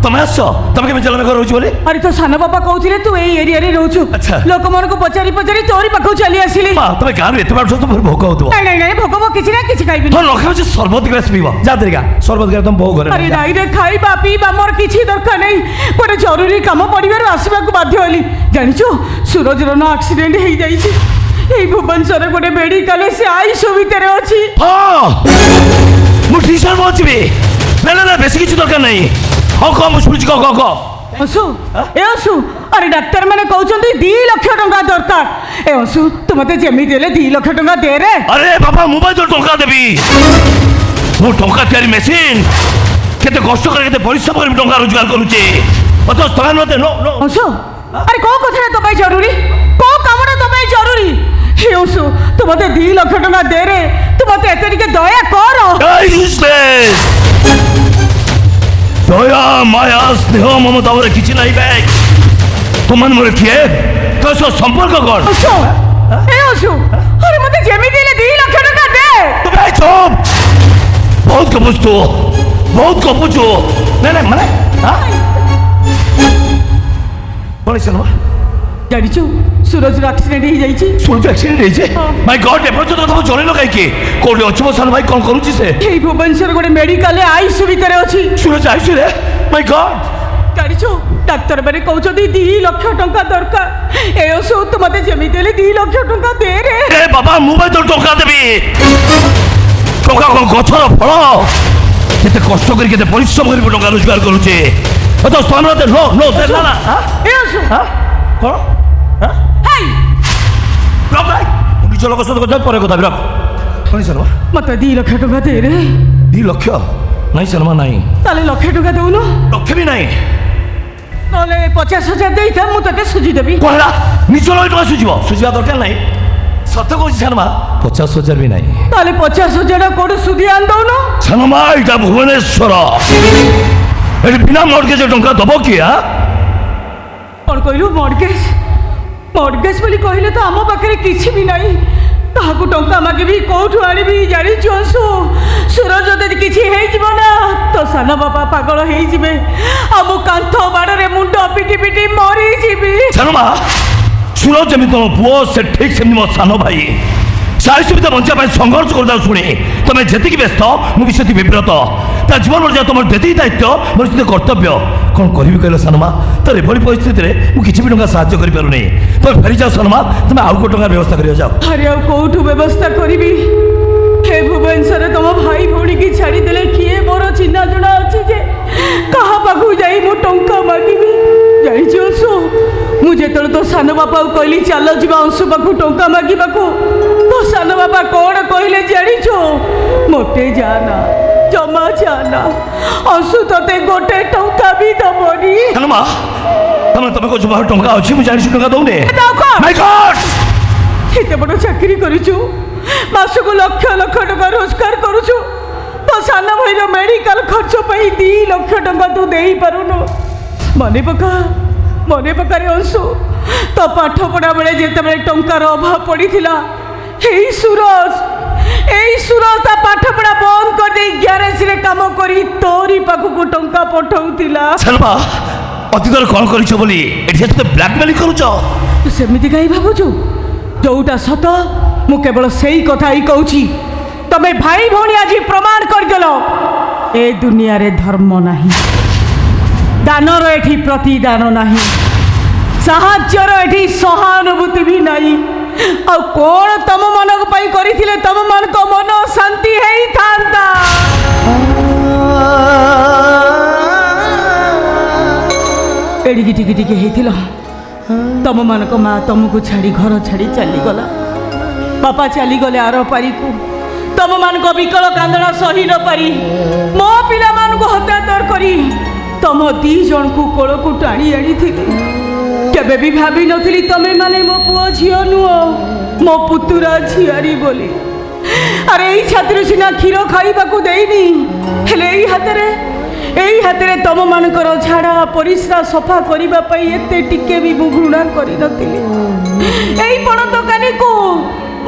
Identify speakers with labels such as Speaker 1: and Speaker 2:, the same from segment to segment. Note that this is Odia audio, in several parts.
Speaker 1: তুমি আসছ তুমি কেমন চলবে ঘর রହୁଛି বলে
Speaker 2: আরে তো সান বাবা কହୁଥିଲେ তু এই এরিয়া রে রହୁଛୁ
Speaker 1: আচ্ছা।
Speaker 2: ଲୋକମାନଙ୍କୁ ପଚାରି ପଚାରି ତୋରି ପାଖକୁ ଚାଲି ଆସିଲି
Speaker 1: মা তুমি গাঁর এত বার তো ভোক হউতো
Speaker 2: ନାଇଁ ନାଇଁ ନାଇଁ ଭୋକ ଭୋକ କିଛି ନା କିଛି ଖାଇବିନି
Speaker 1: তোর লক্ষ্য হচ্ছে সর্বত গ্লাস পিব যা দেরিকা সর্বত গ্লাস তুমি বউ ঘরে
Speaker 2: আরে ନାଇଁ রে ଖାଇବା ପିଇବା ମୋର କିଛି ଦରକାର ନାହିଁ ଗୋଟେ ଜରୁରୀ କାମ ପଡ଼ିବାରୁ ଆସିବାକୁ ବାଧ୍ୟ ହେଲି ଜାଣିଛୁ ସୁରଜର ନା ଆକ୍ସିଡେଣ୍ଟ ହେଇଯାଇଛି এই ভুবনেশ্বর গোটে মেডিকালে সে আইসিইউ ভিতরে ଅଛି
Speaker 1: হ্যাঁ মু টিচার বলছিবি না না না বেশি কিছু দরকার নাই হ্যাঁ কম শুনছি ক ক ক
Speaker 2: অসু এ অসু আরে ডাক্তার মানে কହୁଛନ୍ତି 2 লক্ষ টাকা দরকার এ অসু তু মতে যেমিতি হেলে 2 লক্ষ টাকা দে রে
Speaker 1: আরে বাবা মোবাইল তো টঙ্কা দেবি মু টঙ্কা তিয়ারি মেশিন কেতে কষ্ট করে কেতে পরিশ্রম করে টঙ্কা রোজগার করুছে অত স্থান মতে নো নো
Speaker 2: অসু আরে কোন কথা তো পাই জরুরি কোন কামটা তো পাই জরুরি হে অসু তু মতে 2 লক্ষ টাকা দে রে তু মতে এতে টিকে দয়া কর
Speaker 1: এই ইউজলেস দয়া মায়া স্নেহ মমতা বলে কিছু নাই ব্যাগ তোমার মনে কিয়ে তোর সব সম্পর্ক কর
Speaker 2: অসু এ অসু আরে মতে যেমিতি হেলে 2 লক্ষ টাকা দে
Speaker 1: তুমি চুপ বহুত কপুছ তো বহুত কপুছ না না মানে হ্যাঁ বলেছিল
Speaker 2: জানিছু সুরজর আক্সিডেন্ট হয়ে যাইছি
Speaker 1: শুনছো অ্যাক্সিডেন্ট হয়েছে মাই গড এপর্যন্ত কথা জনেন কাইকি কোটি অছি মো সান ভাই কোন করুছি সে
Speaker 2: এই ভুবনেশ্বর গোটে মেডিকালে আইসিইউ ভিতরে ଅଛି
Speaker 1: শুনে যাইছি রে মাই গড
Speaker 2: জানিছু ডাক্তার মানে কହୁଛନ୍ତି 2 লক্ষ টাকা দরকার এই ওষুধ মতে যেমিতি হেলে 2 লক্ষ টাকা দে রে
Speaker 1: এ বাবা মোবাইল তো টঙ্কা দেবি টঙ্কা কোন গছর ফল কেতে কষ্ট করে কেতে পরিশ্রম করে টঙ্কা রোজগার করুছে অত স্থানতে নো নো দে না না
Speaker 2: এই ওষুধ
Speaker 1: হ্যাঁ কোন হ্যাঁ
Speaker 2: হেই
Speaker 1: রক ভাই নিজ লোক সহ কথা পরে কথা রক শুনিছ না
Speaker 2: মতে 2 লক্ষ টাকা দে রে
Speaker 1: 2 লক্ষ নাই শর্মা নাই
Speaker 2: তাহলে লক্ষ টাকা দউনো
Speaker 1: লক্ষ বি নাই
Speaker 2: তাহলে 50,000 দেইতা মু তোকে সুজি দেবি
Speaker 1: কহলা নিজ লোক টাকা সুঝিব সুঝিবা দরকার নাই সত্য কইছি শর্মা 50,000 বি নাই
Speaker 2: তাহলে 50,000 কোড সুদি আন দউনো
Speaker 1: শর্মা এটা ভুবনেশ্বর এটি বিনা মর্গেজে টঙ্কা দব কি হ্যাঁ
Speaker 2: কোন কইলু মর্গেজ মর্গেজ বলি কহিলে তো আম পাখে কিছু বি নাই কাহাকু টঙ্কা মাগিবি কোঠু আনিবি জানিଛୁ অংশু সুরজ যদি কিছু হয়েଯିବ না তো সান বাবা পাগল হয়েଯିবে আমু কান্থ বাড়রে মুন্ড পিটি পিটি মরিଯିବି
Speaker 1: শর্মা সুরজ যেমি তোমার পুয় সে ঠিক সেমি মো সান ভাই সারি সুবিধা বঞ্চা পাই সংঘর্ষ করে দাও শুনে তুমি যেতিকি ব্যস্ত মু বি সেতি বিব্রত তা জীবন মর্যাদা তোমার যেতিকি দায়িত্ব মোর সেতি কর্তব্য কোন করিবি কহিল সানমা তোর এভଳି পরিস্থিতিরে মু কিছু বি টঙ্কা সাহায্য করিপারুনি তুমি ফেরি যাও সানমা তুমি আউ কোটি টঙ্কার ব্যবস্থা করিয়া যাও
Speaker 2: আরে আর কোঠু ব্যবস্থা করিবি হে ভুবনেশ্বরে তোম ভাই ভৌণী কি ছাড়ি দেলে কিয়ে মোর চিহ্না জনা আছে যে কাহা পাখু যাই মু টঙ্কা মাগিবি জানিଛୁ অংশু মু যেতବେଳେ তো সান বাপা কইলি চাল ଯିବା ଅଂଶୁ ପାଖକୁ ଟଙ୍କା ମାଗିବାକୁ তো ସାନ ବାପା କ'ଣ କହିଲେ ଜାଣିଛୁ ମୋଟେ ଯାନା ଜମା ଯାନା ଅଂଶୁ ତତେ ଗୋଟେ ଟଙ୍କା ବି ଦବନି
Speaker 1: সানমা তুমি তুমি কইছো বাহু টঙ্কা আছে মু জানিছি টঙ্কা দউনে
Speaker 2: দাও কম
Speaker 1: মাই গড
Speaker 2: এতে বড় চাকরি করিଛୁ মাসକୁ লক্ষ লক্ষ টাকা রোজগার করুଛୁ তো সাନ ଭାଇର ମେଡିକାଲ ଖର୍ଚ୍ଚ ପାଇଁ 2 ଲକ୍ଷ ଟଙ୍କା ତୁ ଦେଇପାରୁନୁ মনে পকারে অংশু তো পাঠ পড়া বেড়ে যেতবে টঙ্কার অভাব পড়িছিলা এই সুরজ তা পাঠ পড়া বন্ধ করে দেই গ্যারেজ রে কাম করি তোরি পাখକୁ টঙ্কা পঠাউতিলা
Speaker 1: শর্মা অতীতরে কোন করিছ বলি এটি তো ব্ল্যাকমেল করুছ
Speaker 2: তু সেমিতি কাই ভাবুଛୁ যোউটা সত মু কেবল সেই কথা হি কହୁছি তবে ভাই ভৌণী আজি প্রমাণ করিদেল এ দুনিয়ারে ধর্ম নাহি দানর এটি প্রতিদান নাহি সাহায্যর এটি সহানুভূতি ভি নাই আর কোন তম মনক পাই করিছিলে তম মনক মন শান্তি হেই থান্তা এড়িকি টিকি টিকি হেইছিল তম মনক মা তমকু ছাড়ি ঘর ছাড়ি চালি গলা বাপা চালি গলে আর পারিকু তম মনক বিকল কান্দনা সহি ন পারি মো পিলা মানকু হত্যাদর করি তম 2 জনকু কোলকু টাণি আনিଥିଲି কেবে বি ভাবি নথিলি তমে মানে মো পুଅ ঝিও নুহ মো পুতুরা ঝিয়ারি বলি আরে এই ছাত্র সিনা ক্ষীর খাইবাকু দেইনি হেলে এই হাতেরে তম মানকর ঝাড়া পরিস্রা সফা করিবা পাই এতে টিকে বি মু ঘৃণা করি নথিলি এই পণ দোকানীকু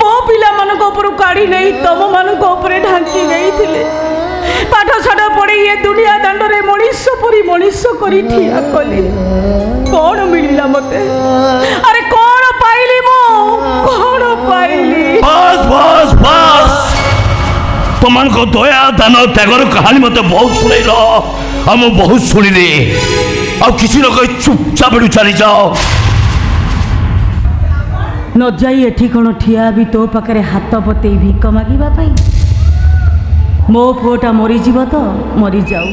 Speaker 2: মো পিলা মানক উপরু কাড়ি নেই তম মানক উপরে ঢাঙ্কি নেইଥିଲେ পাঠ সাঠ পড়ে এ দুনিয়া দাণ্ডরে মଣିଷ পরি মଣିଷ ଶେଷ କରି ଠିଆ କଲି। କ'ଣ ମିଳିଲା ମତେ? ଆରେ କ'ଣ ପାଇଲି ମୁଁ? କ'ଣ ପାଇଲି?
Speaker 1: ବାସ୍ ବାସ୍ ବାସ୍ ତମାନଙ୍କ ଦୟା ଦାନ ତ୍ୟାଗର କାହାଣୀ ମତେ ବହୁତ ଶୁଣେଇଲ ଆଉ ମୁଁ ବହୁତ ଶୁଣିଲି। ଆଉ କିଛି ନ କହି ଚୁପଚାପ ଏଠୁ ଚାଲିଯାଅ।
Speaker 2: ନ ଯାଇ ଏଠି କ'ଣ ଠିଆ ବି ତୋ ପାଖରେ ହାତ ପତେଇ ଭିକ ମାଗିବା ପାଇଁ? ମୋ ପୁଅଟା ମରିଯିବ ତ ମରିଯାଉ।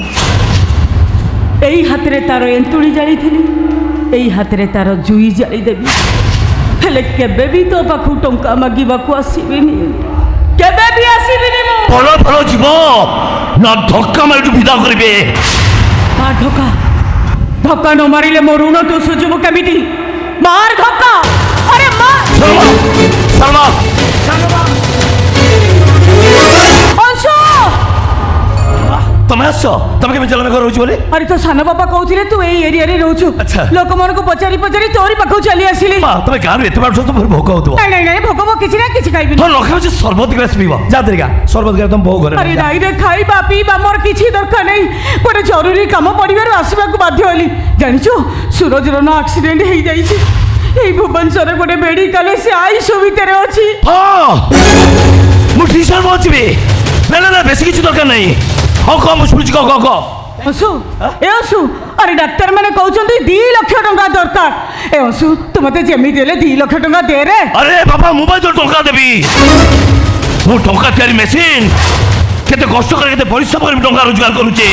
Speaker 2: ଏଇ ହାତରେ ତାର ଏନ୍ତୁଳି ଜାଳିଥିଲି, ଏଇ ହାତରେ ତାର ଜୁଇ ଜାଳିଦେବି। ହେଲେ କେବେ ବି ତୋ ପାଖକୁ ଟଙ୍କା ମାଗିବାକୁ ଆସିବିନି, କେବେ ବି ଆସିବିନି ମୁଁ।
Speaker 1: ଭଲ ଭଲ ଯିବ ନା ଧକ୍କା ମାରି ବିଦା କରିବେ?
Speaker 2: ମା ଧକ୍କା, ଧକ୍କା ନ ମାରିଲେ ମୋ ଋଣ ତୁ ସୁଝିବୁ କେମିତି? ମାର ଧକ୍କା। ଆରେ ମା।
Speaker 1: ଶର୍ମା ଶର୍ମା
Speaker 2: ଅଂଶୁ,
Speaker 1: ତମେ ଆସ। ତମେ କେମିତି ଜାଣିଲ ଘର ରହୁଛି ବୋଲି?
Speaker 2: ଆରେ ତ ସାନ ବାପା କହୁଥିଲେ ତୁ ଏଇ ଏରିଆରେ ରହୁଛୁ।
Speaker 1: ଆଚ୍ଛା।
Speaker 2: ଲୋକମାନଙ୍କୁ ପଚାରି ପଚାରି ତୋରି ପାଖକୁ ଚାଲି ଆସିଲି।
Speaker 1: ମା ତମେ ଗାଁରୁ ଏତେ ବାଟ ତମର ଭୋକ ହଉଥିବ।
Speaker 2: ନାଇଁ ନାଇଁ ନାଇଁ, ଭୋଗ କିଛି ନା କିଛି ଖାଇବିନି।
Speaker 1: ହଁ ନ ଖାଉଛି ସରବତ ଗ୍ଲାସ ପିଇବ। ଯା ଦେରିକା ସରବତ ଗ୍ଲାସ ତମ ବୋଉ ଘରେ
Speaker 2: ଆରେ ନାଇଁ ରେ, ଖାଇବା ପିଇବା ମୋର କିଛି ଦରକାର ନାହିଁ। ଗୋଟେ ଜରୁରୀ କାମ ପଡ଼ିବାରୁ ଆସିବାକୁ ବାଧ୍ୟ ହେଲି। ଜାଣିଛୁ ସୁରଜର ନା ଆକ୍ସିଡେଣ୍ଟ ହେଇଯାଇଛି। ଏଇ ଭୁବନେଶ୍ୱରରେ ଗୋଟେ ମେଡିକାଲ, ସେ ଆଇସିୟୁ ଭିତରେ ଅଛି।
Speaker 1: ହଁ ମୁଁ ଠିକ୍ ସମୟ ପହଞ୍ଚିବି। ନା ନା ନା ବେଶୀ କିଛି ଦରକାର ନାହିଁ। ହଁ କହ ମୁଁ ଶୁଣୁଛି, କହ କହ କହ।
Speaker 2: ଅଂଶୁ, ଏ ଅଂଶୁ, ଆରେ ଡାକ୍ତର ମାନେ କହୁଛନ୍ତି 2 ଲକ୍ଷ ଟଙ୍କା ଦରକାର। ଏ ଅଂଶୁ, ତୁ ମତେ ଯେମିତି ହେଲେ 2 ଲକ୍ଷ ଟଙ୍କା ଦେ ରେ।
Speaker 1: ଆରେ ବାବା ମୁଁ ବା ଟଙ୍କା ଦେବି। ମୁଁ ଟଙ୍କା ତିଆରି ମେସିନ୍। କେତେ କଷ୍ଟ କରି କେତେ ପରିଶ୍ରମ କରି ଟଙ୍କା ରୋଜଗାର କରୁଛି।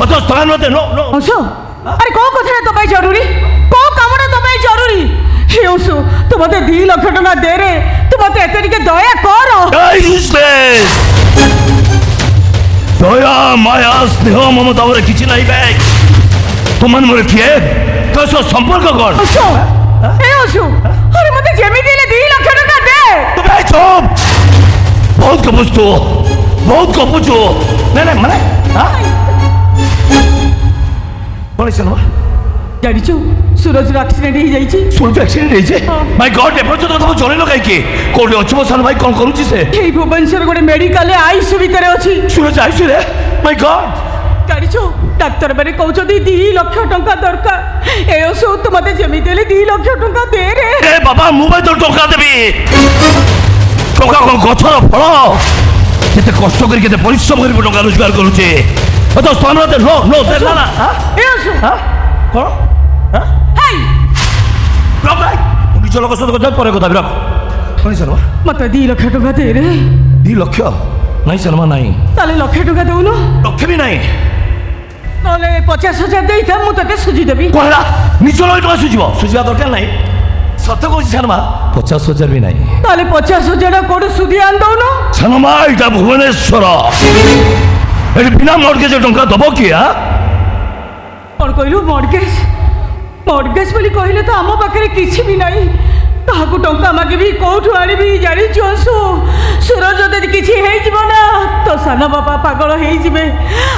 Speaker 1: ଅଥଚ ତମେ ମତେ
Speaker 2: ଅଂଶୁ, ଆରେ କୋଉ କଥାଟା ତୋ ପାଇଁ ଜରୁରୀ? କୋଉ କାମଟା ତୋ ପାଇଁ ଜରୁରୀ? ହେ ଅଂଶୁ, ତୁ ମତେ 2 ଲକ୍ଷ ଟଙ୍କା ଦେ ରେ। ତୁ ମତେ ଏତେ ଟିକେ ଦୟା କର।
Speaker 1: ଦୟା ମାୟା ସ୍ନେହ ମମତା ମୋର କିଛି ନାହିଁ ଭାଇ। ତୁମମାନେ ମୋର କିଏ? ତୋ ସହ ସମ୍ପର୍କ କ'ଣ?
Speaker 2: ଅଂଶୁ, ଏ ଅଂଶୁ, ଆରେ ମତେ ଯେମିତି ହେଲେ 2 ଲକ୍ଷ ଟଙ୍କା ଦେ।
Speaker 1: ତୁ ଭାଇ ଚୁପ୍। ବହୁତ ଗପୁଛୁ, ବହୁତ ଗପୁଛୁ। ନାଇଁ ନାଇଁ ମାନେ କ'ଣ ହେଇଛି ନା?
Speaker 2: ଜାଣିଛୁ ସୁରଜର ଆକ୍ସିଡେଣ୍ଟ ହେଇଯାଇଛି।
Speaker 1: ସୁରଜ ଆକ୍ସିଡେଣ୍ଟ ହେଇଛି? ମାଇ ଗଡ୍, ଏପର୍ଯ୍ୟନ୍ତ କଥା ଜଣେଇଲ କାହିଁକି? କୋଉଠି ଅଛି ମୋ ସାନ ଭାଇ? କ'ଣ କରୁଛି ସେ?
Speaker 2: ଏଇ ଭୁବନେଶ୍ୱର ଗୋଟେ ମେଡିକାଲରେ ଆଇସିୟୁ ଭିତରେ ଅଛି।
Speaker 1: ସୁରଜ ଆଇସିୟୁରେ? ମାଇ ଗଡ୍।
Speaker 2: ଜାଣିଛୁ ଡାକ୍ତର ମାନେ କହୁଛନ୍ତି 2 ଲକ୍ଷ ଟଙ୍କା ଦରକାର। ଏ ଅଂଶୁ, ତୁ ମତେ ଯେମିତି ହେଲେ 2 ଲକ୍ଷ ଟଙ୍କା ଦେ ରେ।
Speaker 1: ଏ ବାବା ମୁଁ ଭାଇ ତ ଟଙ୍କା ଦେବି। ଟଙ୍କା କ'ଣ ଗଛର ଫଳ? କେତେ କଷ୍ଟ କରି କେତେ ପରିଶ୍ରମ କରି ଟଙ୍କା ରୋଜଗାର କରୁଛି। ତ ସ୍ଥାନ নো নো দেনা না।
Speaker 2: ଏ ଅଂଶୁ,
Speaker 1: କ'ଣ?
Speaker 2: ହେଇ
Speaker 1: ରଖ ଭାଇ, ମୁଁ ନିଜ ଲୋକ ସହିତ କଥା ପରେ କଥା ବି ରଖ। କ'ଣ ଶର୍ମା?
Speaker 2: ମତେ 2 ଲକ୍ଷ ଟଙ୍କା ଦେ ରେ।
Speaker 1: 2 ଲକ୍ଷ? ନାଇଁ ଶର୍ମା ନାଇଁ।
Speaker 2: ତାହେଲେ ଲକ୍ଷ ଟଙ୍କା ଦଉନୁ?
Speaker 1: ଲକ୍ଷ ବି ନାଇଁ।
Speaker 2: ନହେଲେ 50,000 ଦେଇଥା, ମୁଁ ତତେ ସୁଝିଦେବି।
Speaker 1: କ'ଣ ହେଲା? ନିଜ ଲୋକ ଟଙ୍କା ସୁଝିବ? ସୁଝିବା ଦରକାର ନାହିଁ। ସତ କହୁଛି ଶର୍ମା, 50,000 ବି ନାହିଁ।
Speaker 2: ତାହେଲେ 50,000 କୋଉଠୁ ସୁଧି ଆଣି ଦଉନୁ?
Speaker 1: ଶର୍ମା ଏଇଟା ଭୁବନେଶ୍ୱର। ଏଠି ବିନା ମର୍ଗେଜ ଟଙ୍କା ଦବ କିଏ?
Speaker 2: କ'ଣ କହିଲୁ? ମର୍ଗେଜ? ମର୍ଗେଜ ବୋଲି କହିଲେ ତ ଆମ ପାଖରେ କିଛି ବି ନାହିଁ। କାହାକୁ ଟଙ୍କା ମାଗିବି, କୋଉଠୁ ଆଣିବି? ଜାଣିଛୁ ଅଂଶୁ, ସୁରଜ ଯଦି କିଛି ହେଇଯିବ ନା, ତ ସାନ ବାପା ପାଗଳ ହେଇଯିବେ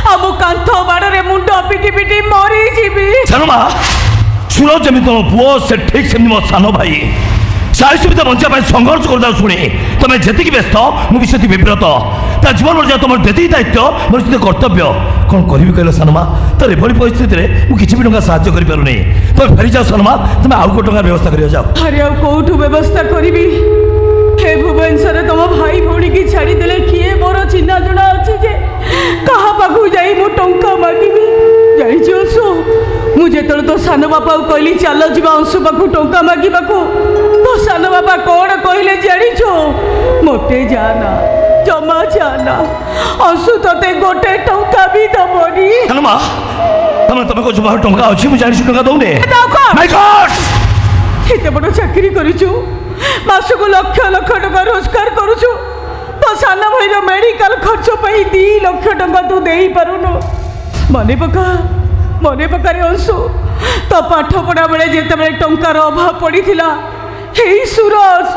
Speaker 2: ଆଉ ମୁଁ କାନ୍ଥ ବାଡ଼ରେ ମୁଣ୍ଡ ପିଟି ପିଟି ମରିଯିବି।
Speaker 1: ଶର୍ମା ସୁରଜ ଯେମିତି ତମ ପୁଅ, ସେ ଠିକ୍ ସେମିତି ମୋ ସାନ ଭାଇ। ସାଇ ସୁବିଧା ବଞ୍ଚିବା ପାଇଁ ସଂଘର୍ଷ କରୁଥାଉ ଶୁଣି ତମେ ଯେତିକି ବ୍ୟସ୍ତ, ମୁଁ ବି ସେତିକି ବିବ୍ରତ। ତା ଜୀବନ ମରିଯାଉ ତମର ଯେତିକି ଦାୟିତ୍ୱ, ମୋର ସେତିକି କର୍ତ୍ତବ୍ୟ। କ'ଣ କରିବି କହିଲ ସାନମା? ତୋର ଏଭଳି ପରିସ୍ଥିତିରେ ମୁଁ କିଛି ବି ଟଙ୍କା ସାହାଯ୍ୟ କରିପାରୁନି। ତମେ ଫେରିଯାଅ ସାନମା, ତମେ ଆଉ ଗୋଟେ ଟଙ୍କା ବ୍ୟବସ୍ଥା କରିବା ଯାଅ।
Speaker 2: ଆରେ ଆଉ କୋଉଠୁ ବ୍ୟବସ୍ଥା କରିବି? ହେ ଭୁବନେଶ୍ୱରରେ ତମ ଭାଇ ଭଉଣୀକି ଛାଡ଼ିଦେଲେ କିଏ ମୋର ଚିହ୍ନା ଜଣା ଅଛି ଯେ କାହା ପାଖକୁ ଯାଇ ମୁଁ ଟଙ୍କା ମାଗିବି? ଜାଣିଛୁ ଅଂଶୁ, ମୁଁ ଯେତେବେଳେ ତୋ ସାନ ବାପାକୁ କହିଲି ଚାଲ ଯିବା ଅଂଶୁ ପାଖକୁ ଟଙ୍କା ମାଗିବାକୁ, ତୋ ସାନ ବାପା କ'ଣ କହିଲେ ଜାଣିଛୁ? ମୋଟେ ଯାନା, ଜମା ଯାନା। ଅଂଶୁ ତତେ ଗୋଟେ ଟଙ୍କା ବି ଦବନି।
Speaker 1: ସାନମା ତମେ କହୁଛ ବାହାର ଟଙ୍କା ଅଛି, ମୁଁ ଜାଣିଛୁ ଟଙ୍କା ଦଉନି।
Speaker 2: ମାଇ
Speaker 1: ଗଡ୍,
Speaker 2: ଏତେ ବଡ଼ ଚାକିରି କରିଛୁ, ମାସକୁ ଲକ୍ଷ ଲକ୍ଷ ଟଙ୍କା ରୋଜଗାର କରୁଛୁ, ତୋ ସାନ ଭାଇର ମେଡିକାଲ ଖର୍ଚ୍ଚ ପାଇଁ 2 ଲକ୍ଷ ଟଙ୍କା ତୁ ଦେଇପାରୁନୁ। ମନେ ପକାରେ ଅଂଶୁ, ତୋ ପାଠ ପଢ଼ା ବେଳେ ଯେତେବେଳେ ଟଙ୍କାର ଅଭାବ ପଡ଼ିଥିଲା, ଏଇ ସୁରଜ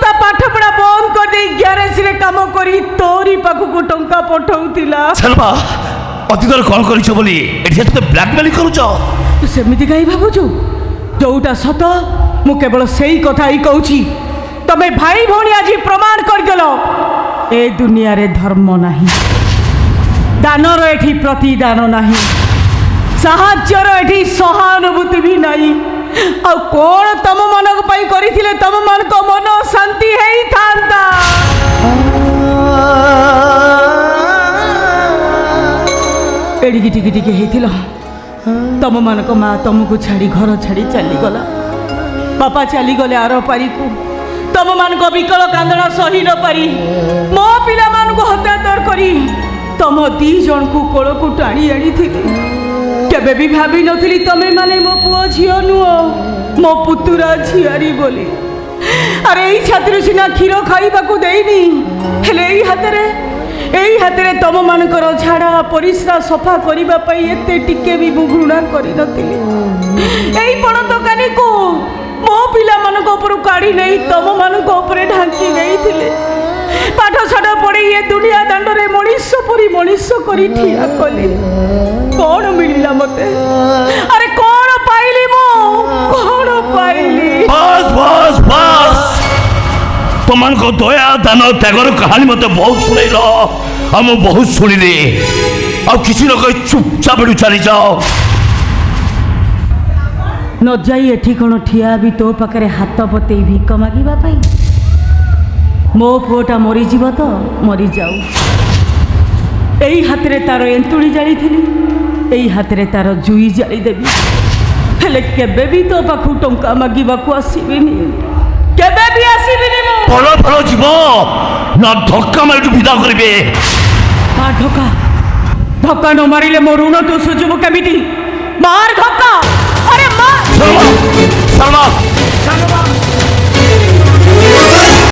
Speaker 2: ତା ପାଠ ପଢ଼ା ବନ୍ଦ କରିଦେଇ ଗ୍ୟାରେଜରେ କାମ କରି ତୋରି ପାଖକୁ ଟଙ୍କା ପଠାଉଥିଲା।
Speaker 1: ଶର୍ମା ଅତୀତରେ କ'ଣ କରିଛ ବୋଲି ଏଠି ଏତେ ବ୍ଲାକମେଲିଂ କରୁଛ?
Speaker 2: ତୁ ସେମିତି କାହିଁ ଭାବୁଛୁ? ଯୋଉଟା ସତ ମୁଁ କେବଳ ସେଇ କଥା ହିଁ କହୁଛି। ତମେ ଭାଇ ଭଉଣୀ ଆଜି ପ୍ରମାଣ କରିଦେଲ ଏ ଦୁନିଆରେ ଧର୍ମ ନାହିଁ, ଦାନର ଏଠି ପ୍ରତିଦାନ ନାହିଁ। ସାହାଯ୍ୟର ଏଠି ସହାନୁଭୂତି ବି ନାହିଁ। ଆଉ କ'ଣ ତମମାନଙ୍କ ପାଇଁ କରିଥିଲେ ତମମାନଙ୍କ ମନ ଶାନ୍ତି ହେଇଥାନ୍ତା। ଏଡ଼ିକି ଟିକେ ଟିକେ ହେଇଥିଲ ତମମାନଙ୍କ ମା ତମକୁ ଛାଡ଼ି ଘର ଛାଡ଼ି ଚାଲିଗଲା। ବାପା ଚାଲିଗଲେ ଆର ପାରିକୁ। ତମମାନଙ୍କ ବିକଳ କାନ୍ଦଣା ସହି ନ ପାରି ମୋ ପିଲାମାନଙ୍କୁ ହତ୍ୟାତର କରି ତମ 2 ଜଣଙ୍କୁ କୋଳକୁ ଟାଣି ଆଣିଥିଲି। କେବେ ବି ଭାବିନଥିଲି ତମେ ମାନେ ମୋ ପୁଅ ଝିଅ ନୁହଁ, ମୋ ପୁତୁରା ଝିଆରୀ ବୋଲି। ଆରେ ଏଇ ଛାତିରୁ ସିନା କ୍ଷୀର ଖାଇବାକୁ ଦେଇନି, ହେଲେ ଏଇ ହାତରେ ତମମାନଙ୍କର ଝାଡ଼ା ପରିସ୍ରା ସଫା କରିବା ପାଇଁ ଏତେ ଟିକେ ବି ମୁଁ ଘୃଣା କରିନଥିଲି। ଏଇ ପଣତକାନିକୁ ମୋ ପିଲାମାନଙ୍କ ଉପରୁ କାଢ଼ି ନେଇ ତମମାନଙ୍କ ଉପରେ ଢାଙ୍କି ଦେଇଥିଲେ। ପାଠଶାଠ ପଢ଼ି ଏ ଦୁନିଆ ଦାଣ୍ଡରେ ମଣିଷ ପରି ମଣିଷ କରି ଠିଆ କଲି। କ'ଣ ମିଳିଲା ମତେ? ଆରେ କ'ଣ ପାଇଲି ମୁଁ? କ'ଣ ପାଇଲି?
Speaker 1: ବାସ୍ ବାସ୍ ବାସ୍, ତମାନଙ୍କ ଦୟା ଦାନ ତ୍ୟାଗର କାହାଣୀ ମତେ ବହୁତ ଶୁଣେଇଲ, ଆଉ ମୁଁ ବହୁତ ଶୁଣିଲି। ଆଉ କିଛି ନ କହି ଚୁପଚାପ ଏଠୁ ଚାଲିଯାଅ।
Speaker 2: ନ ଯାଇ ଏଠି କ'ଣ ଠିଆ ବି ତୋ ପାଖରେ ହାତ ପତେଇ ଭିକ ମାଗିବା ପାଇଁ? ମୋ ପୁଅଟା ମରିଯିବ ତ ମରିଯାଉ। ଏଇ ହାତରେ ତାର ଏନ୍ତୁଳି ଜାଳିଥିଲି, ଏଇ ହାତରେ ତାର ଜୁଇ ଜାଳିଦେବି। ହେଲେ କେବେ ବି ତୋ ପାଖକୁ ଟଙ୍କା ମାଗିବାକୁ ଆସିବିନି, କେବେ ବି ଆସିବିନି। ମୁଁ
Speaker 1: ଭଲ ଭଲ ଯିବ ନା ଧକ୍କା ମାରି ବିଦା କରିବେ?
Speaker 2: ମା ଧକ୍କା ନ ମାରିଲେ ମୋ ଋଣ ତୁ ସୁଝିବୁ କେମିତି? ମାର ଧକ୍କା। ଆରେ ମା।
Speaker 1: ଶର୍ମା